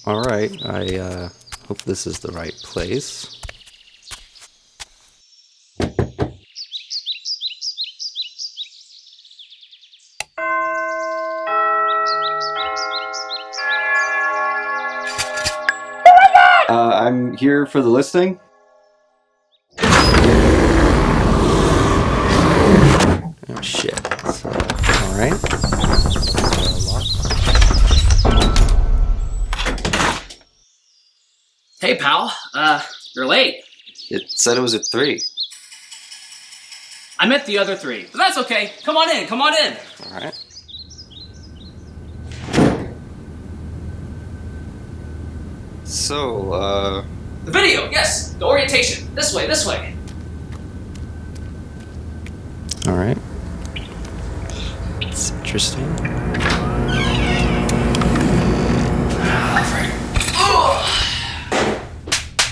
Alright, I hope this is the right place. I'm here for the listing. Oh shit. Alright. Hey pal, you're late. It said it was at 3. I meant the other 3, but that's okay. Come on in. Alright. So, The video, yes. The orientation. This way. Alright. It's interesting.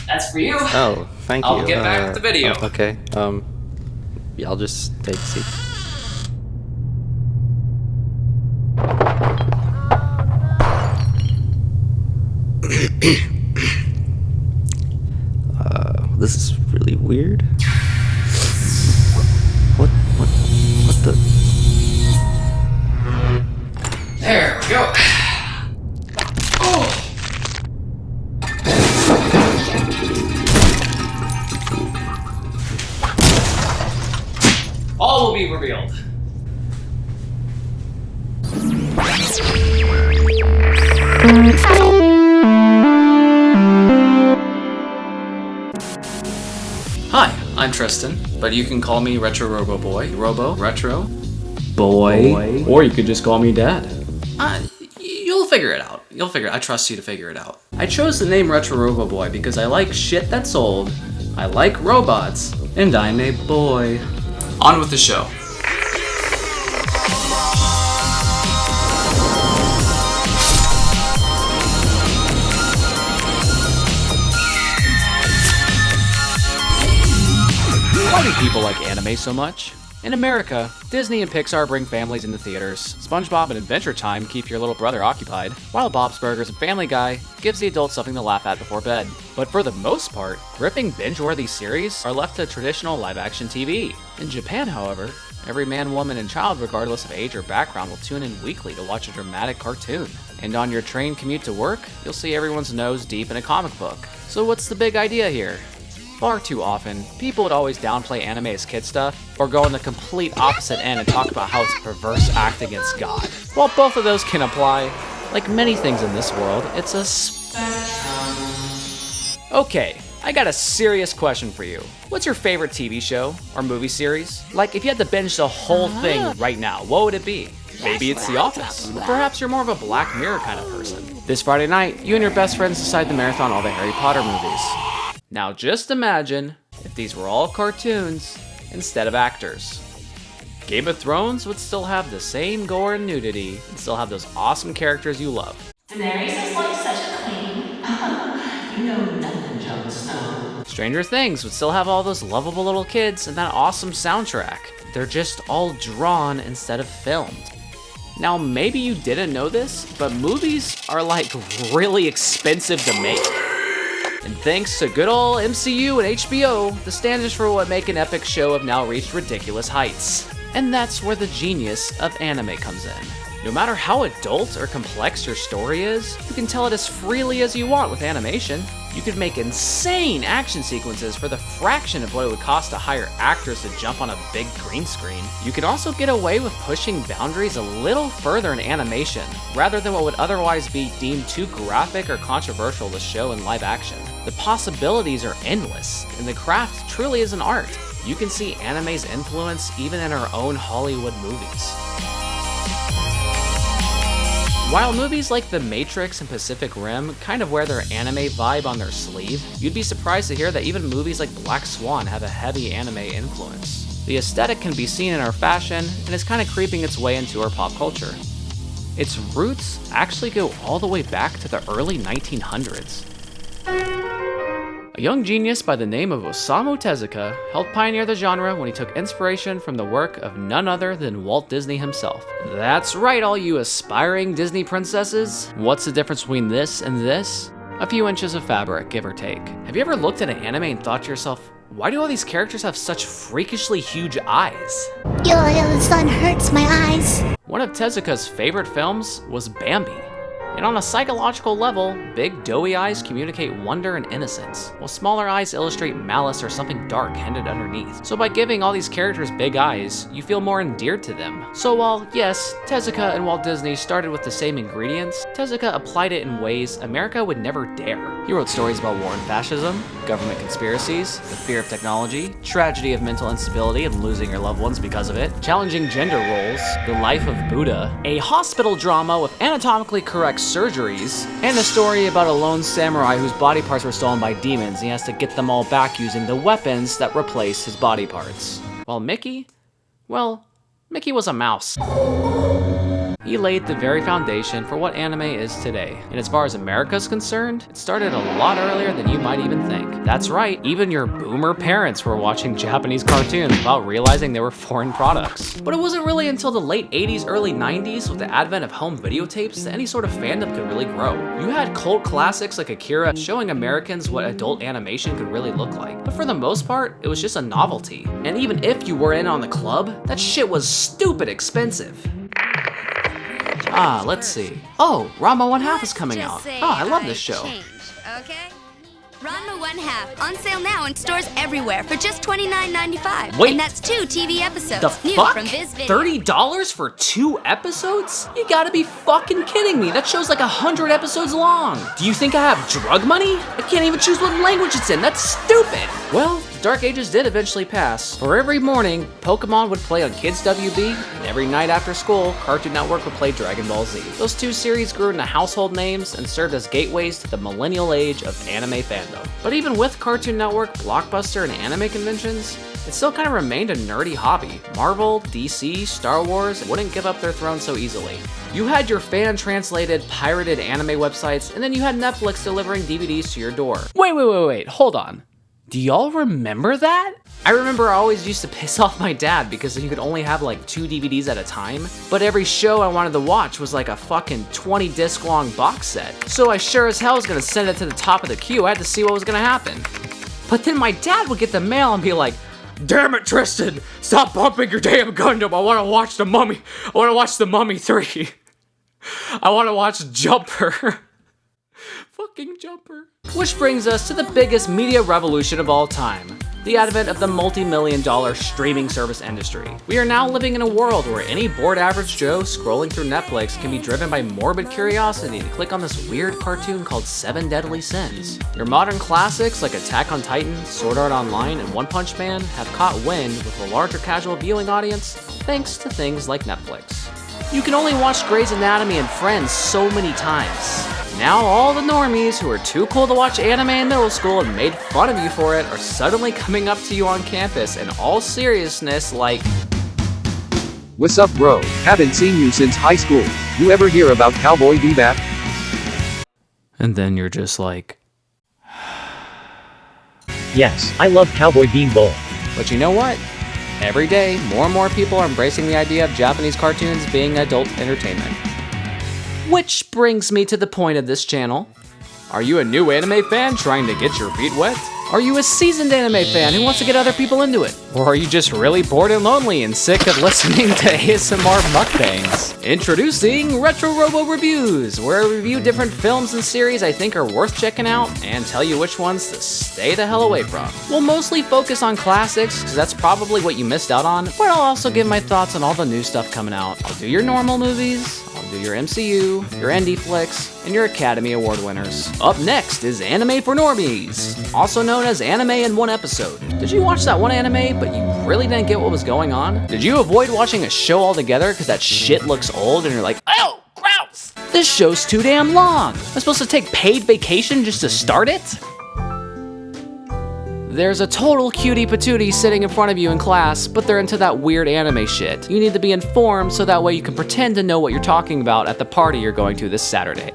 That's for you. Oh, thank you. I'll get back with the video. Okay, yeah, I'll just take a seat. This is really weird. What the? There we go. Oh. All will be revealed. Hi, I'm Tristan, but you can call me Retro Robo Boy, Retro Boy, or you could just call me Dad. You'll figure it out. I trust you to figure it out. I chose the name Retro Robo Boy because I like shit that's old, I like robots, and I'm a boy. On with the show. Why do people like anime so much? In America, Disney and Pixar bring families into theaters. SpongeBob and Adventure Time keep your little brother occupied, while Bob's Burgers and Family Guy gives the adults something to laugh at before bed. But for the most part, gripping binge-worthy series are left to traditional live-action TV. In Japan, however, every man, woman, and child, regardless of age or background, will tune in weekly to watch a dramatic cartoon. And on your train commute to work, you'll see everyone's nose deep in a comic book. So what's the big idea here? Far too often, people would always downplay anime as kid stuff, or go on the complete opposite end and talk about how it's a perverse act against God. While both of those can apply, like many things in this world, it's a spectrum. Okay, I got a serious question for you. What's your favorite TV show or movie series? Like, if you had to binge the whole thing right now, what would it be? Maybe it's The Office, or perhaps you're more of a Black Mirror kind of person. This Friday night, you and your best friends decide to marathon all the Harry Potter movies. Now just imagine if these were all cartoons instead of actors. Game of Thrones would still have the same gore and nudity, and still have those awesome characters you love. Daenerys is like such a queen. You know nothing, Jon Snow. Stranger Things would still have all those lovable little kids and that awesome soundtrack. They're just all drawn instead of filmed. Now maybe you didn't know this, but movies are like really expensive to make. And thanks to good ol' MCU and HBO, the standards for what make an epic show have now reached ridiculous heights. And that's where the genius of anime comes in. No matter how adult or complex your story is, you can tell it as freely as you want with animation. You could make insane action sequences for the fraction of what it would cost to hire actors to jump on a big green screen. You can also get away with pushing boundaries a little further in animation, rather than what would otherwise be deemed too graphic or controversial to show in live action. The possibilities are endless, and the craft truly is an art. You can see anime's influence even in our own Hollywood movies. While movies like The Matrix and Pacific Rim kind of wear their anime vibe on their sleeve, you'd be surprised to hear that even movies like Black Swan have a heavy anime influence. The aesthetic can be seen in our fashion, and is kind of creeping its way into our pop culture. Its roots actually go all the way back to the early 1900s. A young genius by the name of Osamu Tezuka helped pioneer the genre when he took inspiration from the work of none other than Walt Disney himself. That's right, all you aspiring Disney princesses. What's the difference between this and this? A few inches of fabric, give or take. Have you ever looked at an anime and thought to yourself, why do all these characters have such freakishly huge eyes? The sun hurts my eyes. One of Tezuka's favorite films was Bambi. And on a psychological level, big doughy eyes communicate wonder and innocence, while smaller eyes illustrate malice or something dark hidden underneath. So by giving all these characters big eyes, you feel more endeared to them. So while, yes, Tezuka and Walt Disney started with the same ingredients, Tezuka applied it in ways America would never dare. He wrote stories about war and fascism, government conspiracies, the fear of technology, tragedy of mental instability and losing your loved ones because of it, challenging gender roles, the life of Buddha, a hospital drama with anatomically correct surgeries, and a story about a lone samurai whose body parts were stolen by demons and he has to get them all back using the weapons that replace his body parts. While Mickey? Well, Mickey was a mouse. He laid the very foundation for what anime is today. And as far as America's concerned, it started a lot earlier than you might even think. That's right, even your boomer parents were watching Japanese cartoons without realizing they were foreign products. But it wasn't really until the late 80s, early 90s with the advent of home videotapes that any sort of fandom could really grow. You had cult classics like Akira showing Americans what adult animation could really look like. But for the most part, it was just a novelty. And even if you were in on the club, that shit was stupid expensive. Let's see. Oh, Ranma 1/2 is coming out. Oh, I love this show. Okay? Ranma 1/2 on sale now in stores everywhere for just $29.95. Wait. And that's 2 TV episodes. The new fuck? from Viz Video. $30 for 2 episodes? You gotta be fucking kidding me. That show's like 100 episodes long. Do you think I have drug money? I can't even choose what language it's in. That's stupid. Well, the Dark Ages did eventually pass. For every morning, Pokemon would play on Kids WB, and every night after school, Cartoon Network would play Dragon Ball Z. Those two series grew into household names and served as gateways to the millennial age of anime fandom. But even with Cartoon Network, Blockbuster, and anime conventions, it still kind of remained a nerdy hobby. Marvel, DC, Star Wars wouldn't give up their throne so easily. You had your fan-translated, pirated anime websites, and then you had Netflix delivering DVDs to your door. Wait, hold on. Do y'all remember that? I remember I always used to piss off my dad because you could only have like 2 DVDs at a time, but every show I wanted to watch was like a fucking 20 disc long box set. So I sure as hell was gonna send it to the top of the queue. I had to see what was gonna happen. But then my dad would get the mail and be like, "Damn it, Tristan, stop bumping your damn Gundam. I wanna watch The Mummy. I wanna watch The Mummy 3. I wanna watch Jumper." Fucking Jumper. Which brings us to the biggest media revolution of all time, the advent of the multi-million-dollar streaming service industry. We are now living in a world where any bored average Joe scrolling through Netflix can be driven by morbid curiosity to click on this weird cartoon called 7 Deadly Sins. Your modern classics like Attack on Titan, Sword Art Online, and One Punch Man have caught wind with a larger casual viewing audience thanks to things like Netflix. You can only watch Grey's Anatomy and Friends so many times. Now all the normies who were too cool to watch anime in middle school and made fun of you for it are suddenly coming up to you on campus in all seriousness like, "What's up, bro? Haven't seen you since high school. You ever hear about Cowboy Bebop?" and then you're just like, Yes, I love Cowboy Bebop. but you know what? Every day, more and more people are embracing the idea of Japanese cartoons being adult entertainment. Which brings me to the point of this channel. Are you a new anime fan trying to get your feet wet? Are you a seasoned anime fan who wants to get other people into it? Or are you just really bored and lonely and sick of listening to ASMR mukbangs? Introducing Retro Robo Reviews, where I review different films and series I think are worth checking out and tell you which ones to stay the hell away from. We'll mostly focus on classics, because that's probably what you missed out on, but I'll also give my thoughts on all the new stuff coming out. I'll do your normal movies, I'll do your MCU, your indie flicks, and your Academy Award winners. Up next is Anime for Normies, also known as Anime in One Episode. Did you watch that one anime, but you really didn't get what was going on? Did you avoid watching a show altogether because that shit looks old and you're like, oh, gross! This show's too damn long. I'm supposed to take paid vacation just to start it? There's a total cutie patootie sitting in front of you in class, but they're into that weird anime shit. You need to be informed so that way you can pretend to know what you're talking about at the party you're going to this Saturday.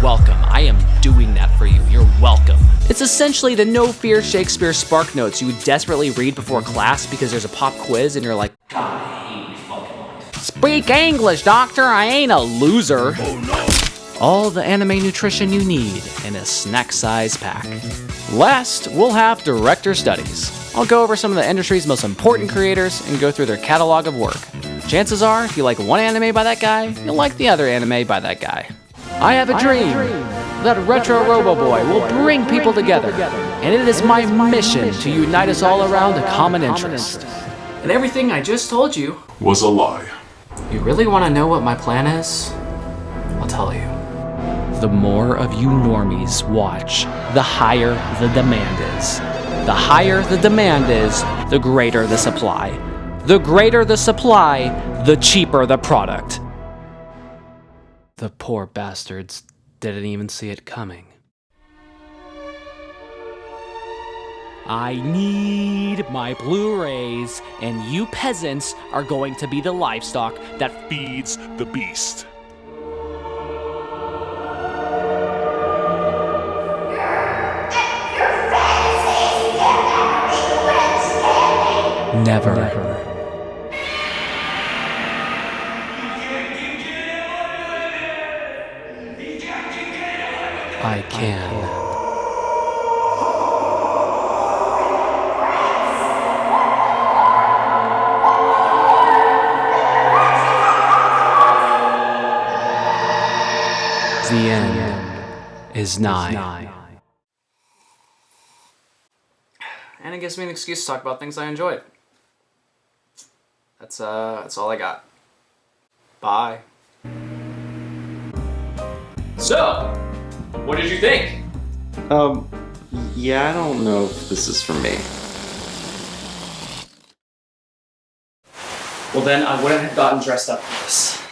welcome. I am doing that for you. You're welcome. It's essentially the No Fear Shakespeare spark notes you would desperately read before class because there's a pop quiz and you're like, God, I hate my fucking life. speak English, doctor. I ain't a loser. Oh no. All the anime nutrition you need in a snack size pack. Last, we'll have director studies. I'll go over some of the industry's most important creators and go through their catalog of work. Chances are, if you like one anime by that guy, you'll like the other anime by that guy. I have a dream that Retro Robo Boy will bring people together, and it is my mission to unite us all around a common interest. And everything I just told you was a lie. You really want to know what my plan is? I'll tell you. The more of you normies watch, the higher the demand is. The higher the demand is, the greater the supply. The greater the supply, the cheaper the product. The poor bastards didn't even see it coming. I need my Blu-rays, and you peasants are going to be the livestock that Feeds the beast. never. I can. The end is nigh. And it gives me an excuse to talk about things I enjoyed. That's all I got. Bye. So, what did you think? Yeah, I don't know if this is for me. Well then, I wouldn't have gotten dressed up for this.